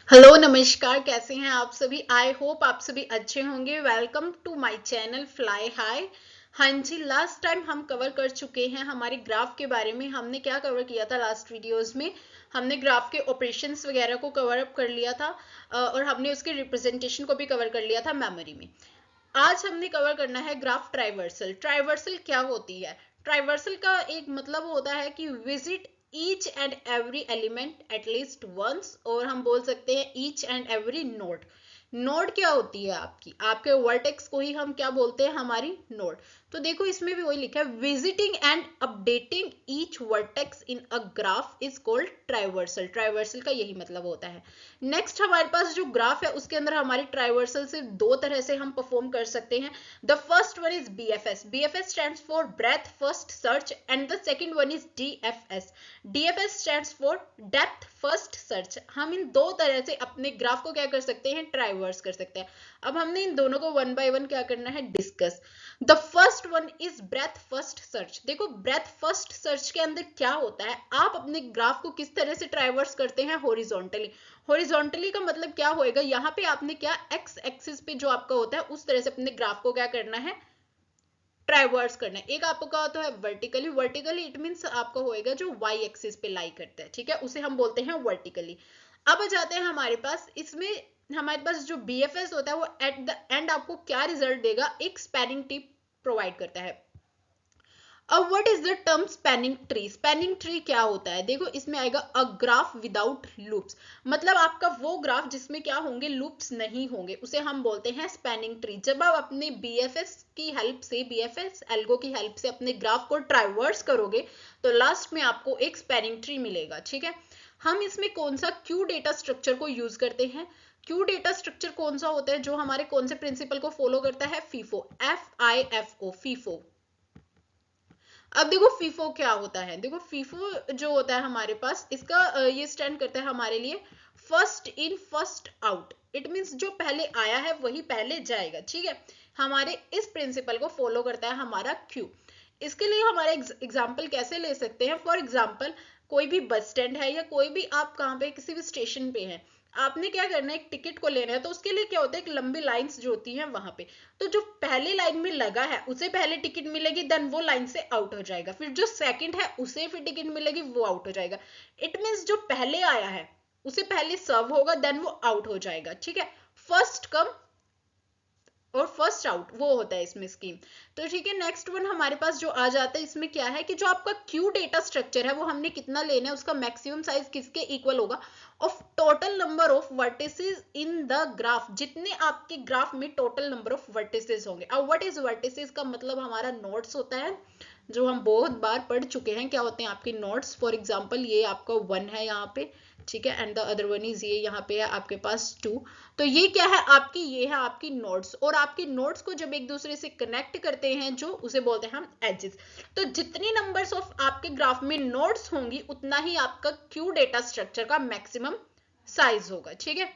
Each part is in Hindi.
हेलो नमस्कार, कैसे हैं आप सभी। आई होप आप सभी अच्छे होंगे। Welcome to my channel fly high. हाँ जी, लास्ट टाइम हम कवर कर चुके हैं हमारे ग्राफ के बारे में। हमने क्या कवर किया था लास्ट वीडियोस में? हमने ग्राफ के ऑपरेशंस वगैरह को कवर अप कर लिया था और हमने उसके रिप्रेजेंटेशन को भी कवर कर लिया था मेमोरी में। आज हमने कवर करना है ग्राफ ट्राइवर्सल। ट्राइवर्सल क्या होती है? ट्राइवर्सल का एक मतलब होता है कि visit each and every element at least once, और हम बोल सकते हैं each and every node. Node क्या होती है? आपकी आपके वर्टेक्स को ही हम क्या बोलते हैं? हमारी नोड। तो देखो इसमें भी वही लिखा है, visiting and updating each vertex in a graph is called traversal. Traversal का यही मतलब होता है। नेक्स्ट हमारे पास जो ग्राफ है उसके अंदर हमारी ट्राइवर्सल से दो तरह से हम परफॉर्म कर सकते हैं। The first one is BFS। BFS stands for breath first search and the second one is DFS। DFS stands for depth first search. हम इन दो तरह से अपने ग्राफ को क्या कर सकते हैं? ट्राइवर्स कर सकते हैं। अब हमने इन दोनों को वन बाय वन क्या करना है? Discuss. The first one is breath first search. देखो ब्रेथ फर्स्ट सर्च के अंदर क्या होता है, आप अपने ग्राफ को किस तरह से ट्राइवर्स करते हैं? हॉरिजॉन्टली। हॉरिजॉन्टली का मतलब क्या होएगा? यहाँ पे आपने क्या एक्स एक्सिस पे जो आपका होता है उस तरह से अपने ग्राफ को क्या करना है? ट्राइवर्स करना है। एक आपका होता है वर्टिकली। वर्टिकली इट मीन्स आपका होएगा जो वाई एक्सिस पे लाई करता है, ठीक है, उसे हम बोलते हैं वर्टिकली। अब आ जाते हैं हमारे पास, इसमें हमारे पास जो BFS होता है वो एट द एंड आपको क्या रिजल्ट देगा? एक स्पैनिंग ट्री प्रोवाइड करता है। अब what is the term spanning tree? Spanning tree क्या होता है? देखो इसमें आएगा अ ग्राफ विदाउट लूप्स। मतलब आपका वो ग्राफ जिसमें क्या होंगे? लूप्स नहीं होंगे, उसे हम बोलते हैं स्पैनिंग ट्री। जब आप अपने BFS की हेल्प से, BFS एल्गो की हेल्प से अपने ग्राफ को ट्राइवर्स करोगे तो लास्ट में आपको एक स्पैनिंग ट्री मिलेगा, ठीक है। हम इसमें कौन सा क्यू डेटा स्ट्रक्चर को यूज करते हैं? क्यू डेटा स्ट्रक्चर कौन सा होता है जो हमारे कौन से प्रिंसिपल को फॉलो करता है? FIFO, FIFO, FIFO. अब देखो फीफो क्या होता है। देखो फीफो जो होता है हमारे पास, इसका ये स्टैंड करता है हमारे लिए first in first out. It means जो पहले आया है वही पहले जाएगा, ठीक है। हमारे इस प्रिंसिपल को फॉलो करता है हमारा क्यू। इसके लिए हमारे एग्जाम्पल कैसे ले सकते हैं? फॉर एग्जाम्पल, कोई भी बस स्टैंड है या कोई भी आप कहाँ पे किसी भी स्टेशन पे हैं, आपने क्या करना है? एक टिकट को लेना है, तो उसके लिए क्या होता है? एक लंबी लाइंस जो होती हैं वहां पे, तो जो पहले लाइन में लगा है उसे पहले टिकट मिलेगी, देन वो लाइन से आउट हो जाएगा। फिर जो सेकंड है उसे फिर टिकट मिलेगी, वो आउट हो जाएगा। इट मींस जो पहले आया है उसे पहले सर्व होगा, देन वो आउट हो जाएगा, ठीक है। फर्स्ट कम और फर्स्ट आउट वो होता है इसमें स्कीम। तो ठीक है, नेक्स्ट वन हमारे पास जो आ जाता है, इसमें क्या है कि जो आपका क्यू डेटा स्ट्रक्चर है वो हमने कितना लेना है? उसका मैक्सिमम साइज किसके इक्वल होगा? Of total number of vertices in the graph. जितने आपके ग्राफ में टोटल नंबर ऑफ वर्टिसेस होंगे। अब व्हाट इज वर्टिसेस का मतलब हमारा नोड्स होता है, जो हम बहुत बार पढ़ चुके हैं। क्या होते हैं आपके नोड्स? फॉर एग्जाम्पल ये आपका 1 है यहाँ पे, ठीक है, and the other one is ये यहाँ पे है आपके पास 2। तो ये क्या है आपकी? ये है आपकी नोड्स। और आपकी नोड्स को जब एक दूसरे से कनेक्ट करते हैं जो उसे बोलते हैं हम एजेस। तो जितनी नंबर्स ऑफ आपके ग्राफ में नोड्स होंगी उतना ही आपका क्यू डेटा स्ट्रक्चर का मैक्सिमम साइज होगा, ठीक है।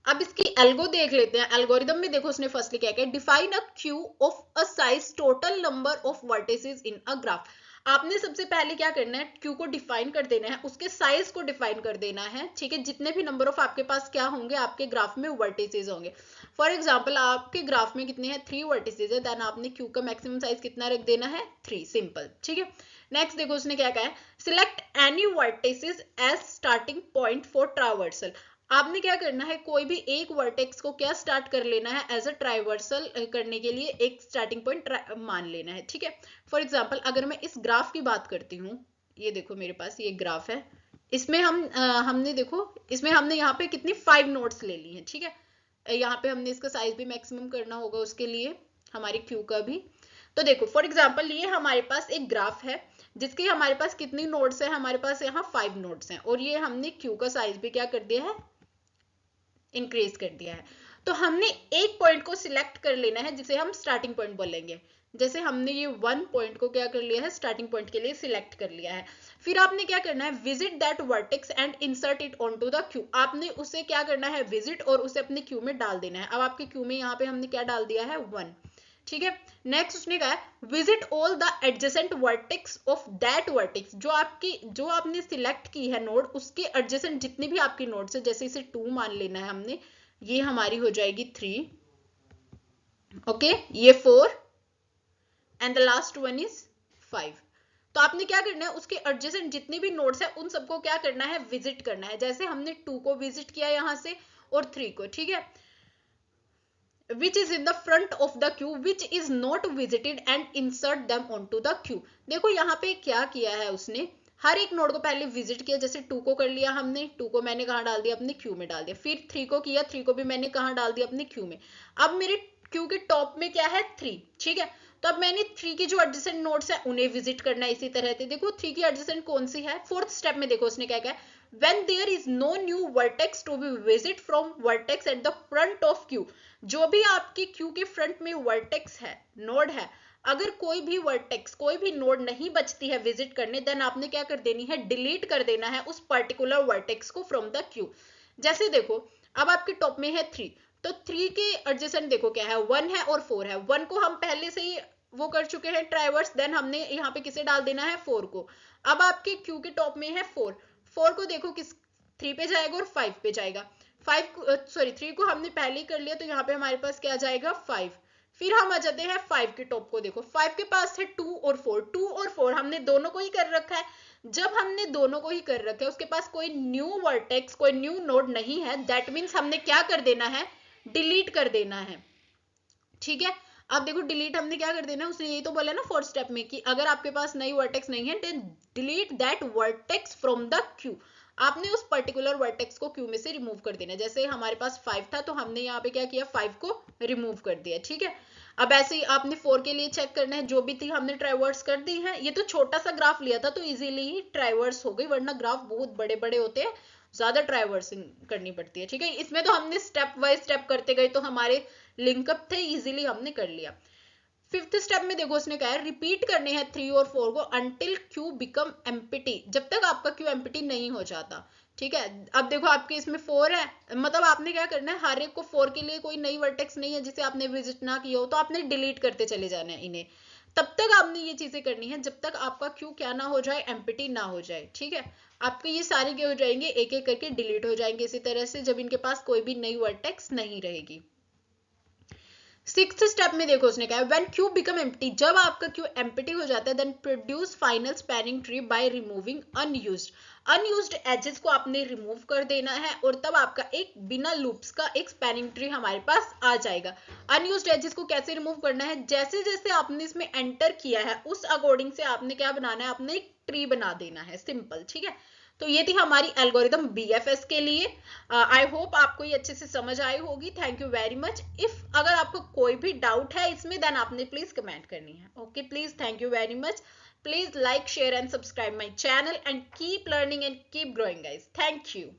अब इसकी एल्गो देख लेते हैं। एल्गोरिदम में देखो उसने फर्स्टली क्या किया? Define a Q of a size total number of vertices in a graph. आपने सबसे पहले क्या करना है? क्यू को डिफाइन कर देना है, उसके साइज को डिफाइन कर देना है, ठीक है। जितने भी नंबर ऑफ आपके पास क्या होंगे? आपके ग्राफ में वर्टिसेस होंगे। फॉर एग्जाम्पल आपके ग्राफ में कितने हैं? 3 वर्टिसेस है, देन आपने क्यू का मैक्सिमम साइज कितना रख देना है? 3, सिंपल, ठीक है। नेक्स्ट देखो उसने क्या कहा है? Select any vertices as starting point for traversal. आपने क्या करना है? कोई भी एक वर्टेक्स को क्या स्टार्ट कर लेना है? एज अ ट्राइवर्सल करने के लिए एक स्टार्टिंग पॉइंट मान लेना है, ठीक है। फॉर एग्जाम्पल अगर मैं इस ग्राफ की बात करती हूँ, ये देखो मेरे पास ये ग्राफ है। इसमें हमने देखो, इसमें हमने यहाँ पे कितनी 5 नोट्स ले ली हैं, ठीक है। यहाँ पे हमने इसका साइज भी मैक्सिमम करना होगा उसके लिए, हमारे क्यू का भी। तो देखो फॉर एग्जाम्पल ये हमारे पास एक ग्राफ है जिसके हमारे पास कितनी नोड्स है? हमारे पास यहाँ 5 नोड्स हैं, और ये हमने क्यू का साइज भी क्या कर दिया है? इंक्रीज कर दिया है। तो हमने एक पॉइंट को सिलेक्ट कर लेना है जिसे हम स्टार्टिंग पॉइंट बोलेंगे। जैसे हमने ये 1 पॉइंट को क्या कर लिया है? स्टार्टिंग पॉइंट के लिए सिलेक्ट कर लिया है। फिर आपने क्या करना है? Visit that vertex and insert it onto the queue. आपने उसे क्या करना है? विजिट और उसे अपने क्यू में डाल देना है। अब आपके क्यू में यहाँ पे हमने क्या डाल दिया है? 1। ठीक है। नेक्स्ट उसने कहा है visit all the adjacent vertex of that vertex, जो आपने सिलेक्ट की है नोड उसके एडजेसेंट जितने भी आपकी नोड्स है, जैसे इसे 2 मान लेना है हमने, ये हमारी हो जाएगी 3, ओके, ये 4 and the last one is 5। तो आपने क्या करना है, उसके एडजेसेंट जितने भी नोड्स है उन सबको क्या करना है, विजिट करना है। जैसे हमने 2 को विजिट किया यहां से और 3 को, ठीक है। which is in the front of the queue which is not visited and insert them onto the queue। देखो यहाँ पे क्या किया है उसने, हर एक नोड को पहले विजिट किया। जैसे 2 को कर लिया हमने, 2 को मैंने कहाँ डाल दिया, अपने क्यू में डाल दिया। फिर 3 को किया, 3 को भी मैंने कहाँ डाल दिया, अपने क्यू में। अब मेरे क्यू के टॉप में क्या है, 3, ठीक है। तो अब मैंने 3 की जो एडजेसेंट नोड्स है उन्हें विजिट करना है इसी तरह से। देखो 3 की एडजेसेंट कौन सी है, 4th स्टेप में देखो उसने क्या कहा है, when there is no new vertex to be visit from vertex at the front of queue। जो भी आपकी क्यू के फ्रंट में वर्टेक्स है, नोड है, अगर कोई भी वर्टेक्स, कोई भी नोड नहीं बचती है विजिट करने, देन आपने क्या कर देनी है, डिलीट कर देना है उस पर्टिकुलर वर्टेक्स को फ्रॉम द क्यू। जैसे देखो अब आपके टॉप में है 3, तो 3 के एडजेसेंट देखो क्या है, 1 है और 4 है। 1 को हम पहले से ही वो कर चुके हैं ट्राइवर्स, देन हमने यहाँ पे किसे डाल देना है, 4 को। अब आपके क्यू के टॉप में है 4 को देखो किस 3 पे जाएगा और 5 पे जाएगा। 3 को हमने पहले ही कर लिया, तो यहाँ पे हमारे पास क्या जाएगा, 5। फिर हम आ जाते हैं 5 के टॉप को, देखो 5 के पास है 2 और 4 हमने दोनों को ही कर रखा है। जब हमने दोनों को ही कर रखा है, उसके पास कोई न्यू वर्टेक्स, कोई न्यू नोड नहीं है, दैट मीन्स हमने क्या कर देना है, डिलीट कर देना है, ठीक है। अब देखो डिलीट हमने क्या कर देना है, उसने यही तो बोला ना 4th स्टेप में कि अगर आपके पास नई वर्टेक्स नहीं है, then delete that vertex from the queue. आपने उस पर्टिकुलर वर्टेक्स को क्यू में से रिमूव कर देना। जैसे हमारे पास 5 था, तो हमने यहाँ पे क्या किया, 5 को रिमूव कर दिया, ठीक है। अब ऐसे ही आपने 4 के लिए चेक करना है, जो भी थी हमने ट्राइवर्स कर दी है। ये तो छोटा सा ग्राफ लिया था तो इजीली ही ट्राइवर्स हो गई, वरना ग्राफ बहुत बड़े बड़े होते हैं, ज्यादा ट्राइवर्सिंग करनी पड़ती है, ठीक है। इसमें तो हमने स्टेप बाय स्टेप करते गए, तो हमारे लिंकअप थे, इजीली हमने कर लिया। 5th स्टेप में देखो उसने कहा है रिपीट करने हैं 3 और 4 को अंटिल क्यू बिकम एम्प्टी, जब तक आपका क्यू एम्प्टी नहीं हो जाता, ठीक है। अब देखो आपके इसमें 4 है, मतलब आपने क्या करना है, हर एक को 4 के लिए कोई नई वर्टेक्स नहीं है जिसे आपने विजिट ना किया हो, तो आपने डिलीट करते चले जाना है इन्हें। तब तक आपने ये चीजें करनी है जब तक आपका क्यू क्या ना हो जाए, एम्प्टी ना हो जाए, ठीक है। आपके ये सारे क्या हो जाएंगे, एक एक करके डिलीट हो जाएंगे इसी तरह से, जब इनके पास कोई भी नई वर्टेक्स नहीं रहेगी। 6th स्टेप में देखो उसने कहा व्हेन क्यू बिकम एम्प्टी, जब आपका क्यू एम्प्टी हो जाता है, then produce final spanning tree by removing unused edges को आपने रिमूव कर देना है, और तब आपका एक बिना लूप्स का एक स्पैनिंग ट्री हमारे पास आ जाएगा। अनयूज्ड एजेस को कैसे रिमूव करना है, जैसे जैसे आपने इसमें एंटर किया है उस अकॉर्डिंग से आपने क्या बनाना है, आपने एक ट्री बना देना है, सिंपल, ठीक है। तो ये थी हमारी एल्गोरिदम बीएफएस के लिए। आई होप आपको ये अच्छे से समझ आई होगी। Thank you very much. If अगर आपको कोई भी डाउट है इसमें, देन आपने प्लीज कमेंट करनी है। Okay please, thank you very much. Please like, share and subscribe my channel and keep learning and keep growing guys. Thank you.